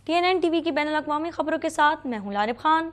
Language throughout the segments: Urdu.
TNN ٹی وی کی بین الاقوامی خبروں کے ساتھ میں ہوں لارب خان۔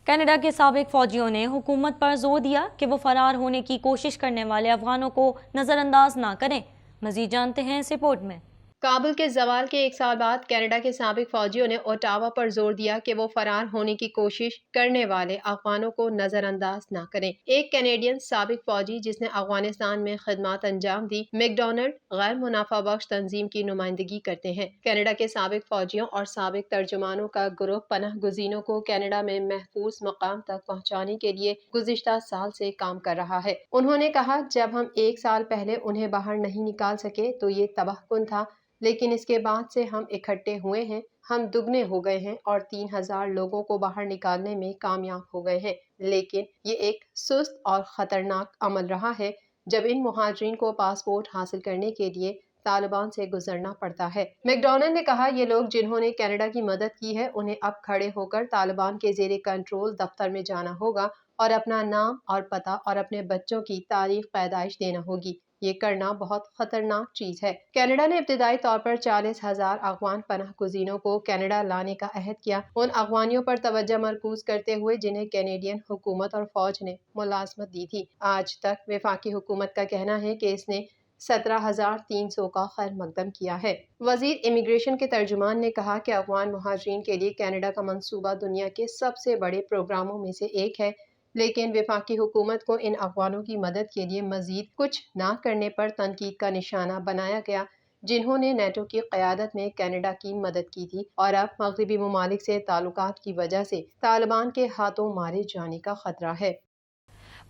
کینیڈا کے سابق فوجیوں نے حکومت پر زور دیا کہ وہ فرار ہونے کی کوشش کرنے والے افغانوں کو نظر انداز نہ کریں۔ مزید جانتے ہیں اس رپورٹ میں۔ کابل کے زوال کے 1 سال بعد کینیڈا کے سابق فوجیوں نے اوٹاوا پر زور دیا کہ وہ فرار ہونے کی کوشش کرنے والے افغانوں کو نظر انداز نہ کریں۔ ایک کینیڈین سابق فوجی جس نے افغانستان میں خدمات انجام دی، میک ڈونلڈ، غیر منافع بخش تنظیم کی نمائندگی کرتے ہیں۔ کینیڈا کے سابق فوجیوں اور سابق ترجمانوں کا گروہ پناہ گزینوں کو کینیڈا میں محفوظ مقام تک پہنچانے کے لیے گزشتہ سال سے کام کر رہا ہے۔ انہوں نے کہا، جب ہم 1 سال پہلے انہیں باہر نہیں نکال سکے تو یہ تباہ کن تھا، لیکن اس کے بعد سے ہم اکٹھے ہوئے ہیں، ہم دگنے ہو گئے ہیں اور 3000 لوگوں کو باہر نکالنے میں کامیاب ہو گئے ہیں۔ لیکن یہ ایک سست اور خطرناک عمل رہا ہے جب ان مہاجرین کو پاسپورٹ حاصل کرنے کے لیے طالبان سے گزرنا پڑتا ہے۔ میک ڈونلڈ نے کہا، یہ لوگ جنہوں نے کینیڈا کی مدد کی ہے انہیں اب کھڑے ہو کر طالبان کے زیر کنٹرول دفتر میں جانا ہوگا اور اپنا نام اور پتہ اور اپنے بچوں کی تاریخ پیدائش دینا ہوگی۔ یہ کرنا بہت خطرناک چیز ہے۔ کینیڈا نے ابتدائی طور پر 40,000 افغان پناہ گزینوں کو کینیڈا لانے کا عہد کیا، ان افغانیوں پر توجہ مرکوز کرتے ہوئے جنہیں کینیڈین حکومت اور فوج نے ملازمت دی تھی۔ آج تک وفاقی حکومت کا کہنا ہے کہ اس نے 17,300 کا خیر مقدم کیا ہے۔ وزیر امیگریشن کے ترجمان نے کہا کہ افغان مہاجرین کے لیے کینیڈا کا منصوبہ دنیا کے سب سے بڑے پروگراموں میں سے ایک ہے، لیکن وفاقی حکومت کو ان افغانوں کی مدد کے لیے مزید کچھ نہ کرنے پر تنقید کا نشانہ بنایا گیا، جنہوں نے نیٹو کی قیادت میں کینیڈا کی مدد کی تھی اور اب مغربی ممالک سے تعلقات کی وجہ سے طالبان کے ہاتھوں مارے جانے کا خطرہ ہے۔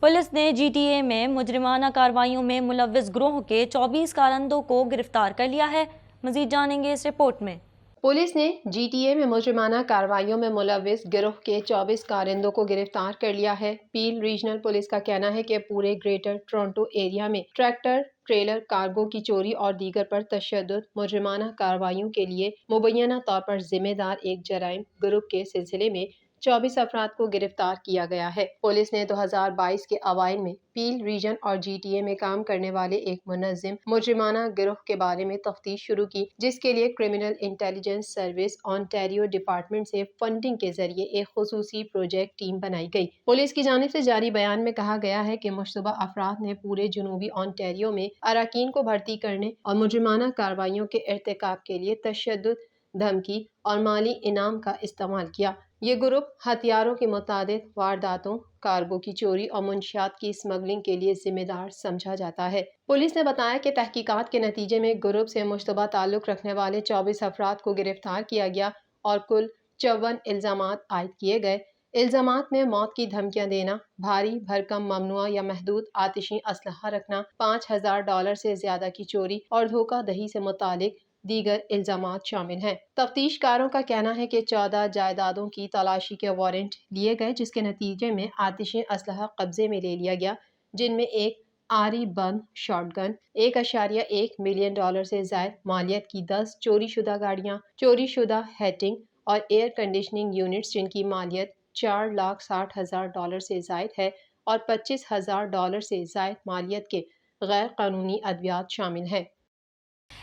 پولیس نے GTA میں مجرمانہ کارروائیوں میں ملوث گروہ کے 24 کارندوں کو گرفتار کر لیا ہے۔ مزید جانیں گے اس رپورٹ میں۔ پولیس نے GTA میں مجرمانہ کارروائیوں میں ملوث گروہ کے 24 کارندوں کو گرفتار کر لیا ہے۔ پیل ریجنل پولیس کا کہنا ہے کہ پورے گریٹر ٹورنٹو ایریا میں ٹریکٹر ٹریلر کارگو کی چوری اور دیگر پر تشدد مجرمانہ کارروائیوں کے لیے مبینہ طور پر ذمہ دار ایک جرائم گروہ کے سلسلے میں 24 افراد کو گرفتار کیا گیا ہے۔ پولیس نے 2022 کے اوائل میں پیل ریجن اور GTA میں کام کرنے والے ایک منظم مجرمانہ گروہ کے بارے میں تفتیش شروع کی، جس کے لیے criminal intelligence service Ontario department سے فنڈنگ کے ذریعے ایک خصوصی پروجیکٹ ٹیم بنائی گئی۔ پولیس کی جانب سے جاری بیان میں کہا گیا ہے کہ مشتبہ افراد نے پورے جنوبی آنٹیریو میں اراکین کو بھرتی کرنے اور مجرمانہ کارروائیوں کے ارتکاب کے لیے تشدد، دھمکی اور مالی انعام کا استعمال کیا۔ یہ گروپ ہتھیاروں کی متعدد وارداتوں، کارگو کی چوری اور منشیات کی اسمگلنگ کے لیے ذمہ دار سمجھا جاتا ہے۔ پولیس نے بتایا کہ تحقیقات کے نتیجے میں گروپ سے مشتبہ تعلق رکھنے والے 24 افراد کو گرفتار کیا گیا اور کل 54 الزامات عائد کیے گئے۔ الزامات میں موت کی دھمکیاں دینا، بھاری بھرکم ممنوعہ یا محدود آتشی اسلحہ رکھنا، $5,000 سے زیادہ کی چوری اور دھوکہ دہی سے متعلق دیگر الزامات شامل ہیں۔ تفتیش کاروں کا کہنا ہے کہ 14 جائیدادوں کی تلاشی کے وارنٹ لیے گئے، جس کے نتیجے میں آتشی اسلحہ قبضے میں لے لیا گیا، جن میں ایک آری بند شاٹ گن، $1.1 ملین سے زائد مالیت کی 10 چوری شدہ گاڑیاں، چوری شدہ ہیٹنگ اور ایئر کنڈیشننگ یونٹس جن کی مالیت $4,60,000 سے زائد ہے، اور $25,000 سے زائد مالیت کے غیر قانونی ادویات شامل ہیں۔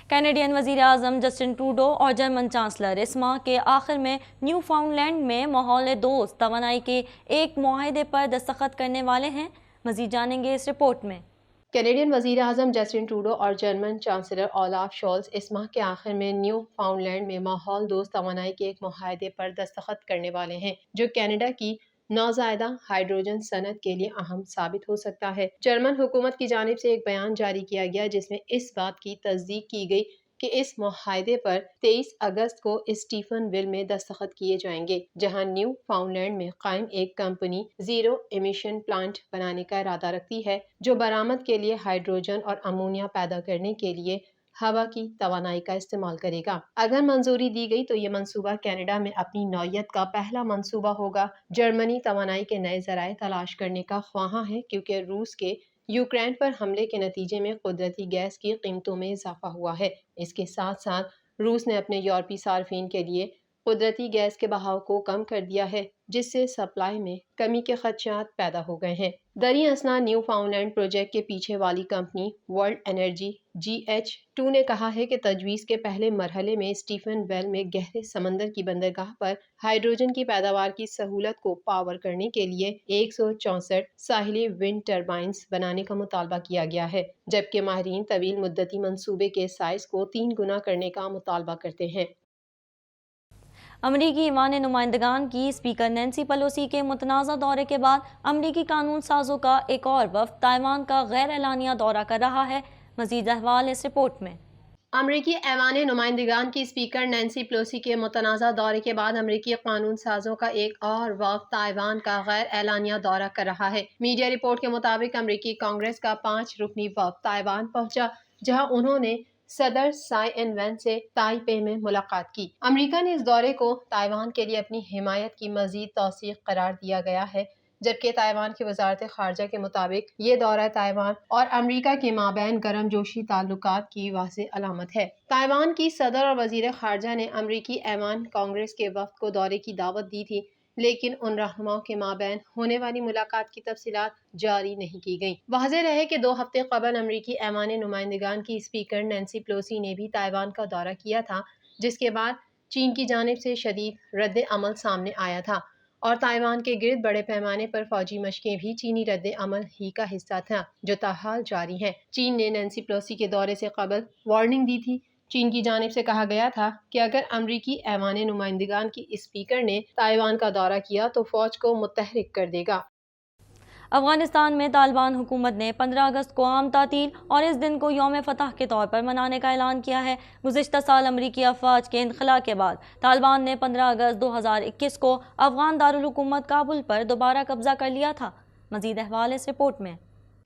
کینیڈین وزیر اعظم جسٹن ٹروڈو اور جرمن چانسلر اس ماہ کے آخر میں نیو فاؤنڈ لینڈ میں ماحول دوست توانائی کے ایک معاہدے پر دستخط کرنے والے ہیں۔ مزید جانیں گے اس رپورٹ میں۔ کینیڈین وزیر اعظم جسٹن ٹروڈو اور جرمن چانسلر اولاف شولز اس ماہ کے آخر میں نیو فاؤنڈ لینڈ میں ماحول دوست توانائی کے ایک معاہدے پر دستخط کرنے والے ہیں، جو کینیڈا کی نوزائیدہ ہائیڈروجن صنعت کے لیے اہم ثابت ہو سکتا ہے۔ جرمن حکومت کی جانب سے ایک بیان جاری کیا گیا جس میں اس بات کی تصدیق کی گئی کہ اس معاہدے پر 23 اگست کو اسٹیفن ویل میں دستخط کیے جائیں گے، جہاں نیو فاؤنڈ لینڈ میں قائم ایک کمپنی زیرو ایمیشن پلانٹ بنانے کا ارادہ رکھتی ہے، جو برآمد کے لیے ہائیڈروجن اور امونیا پیدا کرنے کے لیے ہوا کی توانائی کا استعمال کرے گا۔ اگر منظوری دی گئی تو یہ منصوبہ کینیڈا میں اپنی نوعیت کا پہلا منصوبہ ہوگا۔ جرمنی توانائی کے نئے ذرائع تلاش کرنے کا خواہاں ہے، کیونکہ روس کے یوکرین پر حملے کے نتیجے میں قدرتی گیس کی قیمتوں میں اضافہ ہوا ہے۔ اس کے ساتھ ساتھ روس نے اپنے یورپی صارفین کے لیے قدرتی گیس کے بہاؤ کو کم کر دیا ہے، جس سے سپلائی میں کمی کے خدشات پیدا ہو گئے ہیں۔ دریں اثنا نیو فاؤنڈ لینڈ پروجیکٹ کے پیچھے والی کمپنی ورلڈ انرجی GH2 نے کہا ہے کہ تجویز کے پہلے مرحلے میں اسٹیفن ویل میں گہرے سمندر کی بندرگاہ پر ہائیڈروجن کی پیداوار کی سہولت کو پاور کرنے کے لیے 164 ساحلی ونڈ ٹربائنز بنانے کا مطالبہ کیا گیا ہے، جبکہ ماہرین طویل مدتی منصوبے کے سائز کو 3 گنا کرنے کا مطالبہ کرتے ہیں۔ امریکی ایوان نمائندگان کی اسپیکر نینسی پیلوسی کے متنازع دورے کے بعد امریکی قانون سازوں کا ایک اور وفد تائیوان کا غیر اعلانیہ دورہ کر رہا ہے۔ مزید احوال اس رپورٹ میں۔ امریکی ایوان نمائندگان کی اسپیکر نینسی پیلوسی کے متنازع دورے کے بعد امریکی قانون سازوں کا ایک اور وفد تائیوان کا غیر اعلانیہ دورہ کر رہا ہے۔ میڈیا رپورٹ کے مطابق امریکی کانگریس کا 5 رکنی وفد تائیوان پہنچا، جہاں انہوں نے صدر سائی ان وین سے تائپے میں ملاقات کی۔ امریکہ نے اس دورے کو تائیوان کے لیے اپنی حمایت کی مزید توثیق قرار دیا گیا ہے، جبکہ تائیوان کی وزارت خارجہ کے مطابق یہ دورہ تائیوان اور امریکہ کے مابین گرم جوشی تعلقات کی واضح علامت ہے۔ تائیوان کی صدر اور وزیر خارجہ نے امریکی ایوان کانگریس کے وفد کو دورے کی دعوت دی تھی، لیکن ان رہنماؤں کے مابین ہونے والی ملاقات کی تفصیلات جاری نہیں کی گئیں۔ واضح رہے کہ 2 ہفتے قبل امریکی ایوان نمائندگان کی اسپیکر نینسی پیلوسی نے بھی تائیوان کا دورہ کیا تھا، جس کے بعد چین کی جانب سے شدید رد عمل سامنے آیا تھا، اور تائیوان کے گرد بڑے پیمانے پر فوجی مشقیں بھی چینی رد عمل ہی کا حصہ تھا، جو تاحال جاری ہیں۔ چین نے نینسی پیلوسی کے دورے سے قبل وارننگ دی تھی۔ چین کی جانب سے کہا گیا تھا کہ اگر امریکی ایوان نمائندگان کی اسپیکر نے تائیوان کا دورہ کیا تو فوج کو متحرک کر دے گا۔ افغانستان میں طالبان حکومت نے 15 اگست کو عام تعطیل اور اس دن کو یوم فتح کے طور پر منانے کا اعلان کیا ہے۔ گزشتہ سال امریکی افواج کے انخلا کے بعد طالبان نے 15 اگست 2021 کو افغان دارالحکومت کابل پر دوبارہ قبضہ کر لیا تھا۔ مزید احوال اس رپورٹ میں۔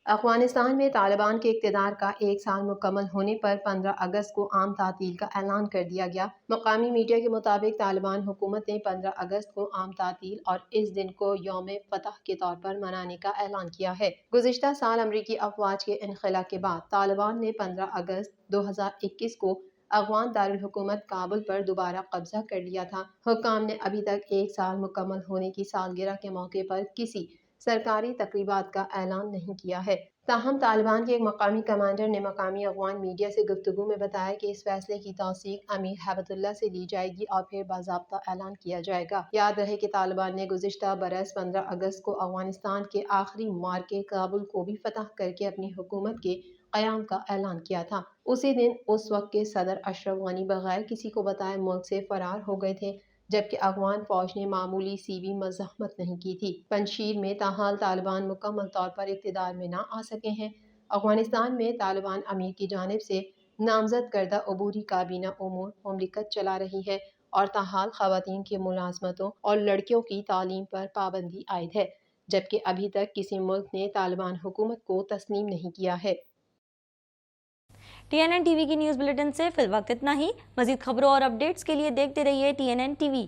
افغانستان میں طالبان کے اقتدار کا 1 سال مکمل ہونے پر 15 اگست کو عام تعطیل کا اعلان کر دیا گیا۔ مقامی میڈیا کے مطابق طالبان حکومت نے 15 اگست کو عام تعطیل اور اس دن کو یوم فتح کے طور پر منانے کا اعلان کیا ہے۔ گزشتہ سال امریکی افواج کے انخلا کے بعد طالبان نے 15 اگست 2021 کو افغان دارالحکومت کابل پر دوبارہ قبضہ کر لیا تھا۔ حکام نے ابھی تک 1 سال مکمل ہونے کی سالگرہ کے موقع پر کسی سرکاری تقریبات کا اعلان نہیں کیا ہے۔ تاہم طالبان کے ایک مقامی کمانڈر نے مقامی افغان میڈیا سے گفتگو میں بتایا کہ اس فیصلے کی توثیق امیر ہیبت اللہ سے لی جائے گی اور پھر باضابطہ اعلان کیا جائے گا۔ یاد رہے کہ طالبان نے گزشتہ برس 15 اگست کو افغانستان کے آخری معرکے کابل کو بھی فتح کر کے اپنی حکومت کے قیام کا اعلان کیا تھا۔ اسی دن اس وقت کے صدر اشرف غنی بغیر کسی کو بتائے ملک سے فرار ہو گئے تھے، جبکہ افغان فوج نے معمولی سی بھی مزاحمت نہیں کی تھی۔ پنجشیر میں تاحال طالبان مکمل طور پر اقتدار میں نہ آ سکے ہیں۔ افغانستان میں طالبان امیر کی جانب سے نامزد کردہ عبوری کابینہ امور مملکت چلا رہی ہے اور تاحال خواتین کی ملازمتوں اور لڑکیوں کی تعلیم پر پابندی عائد ہے، جبکہ ابھی تک کسی ملک نے طالبان حکومت کو تسلیم نہیں کیا ہے۔ TNN ٹی وی کی نیوز بلیٹن سے فی الوقت اتنا ہی۔ مزید خبروں اور اپڈیٹس کے لیے دیکھتے رہیے TNN ٹی وی۔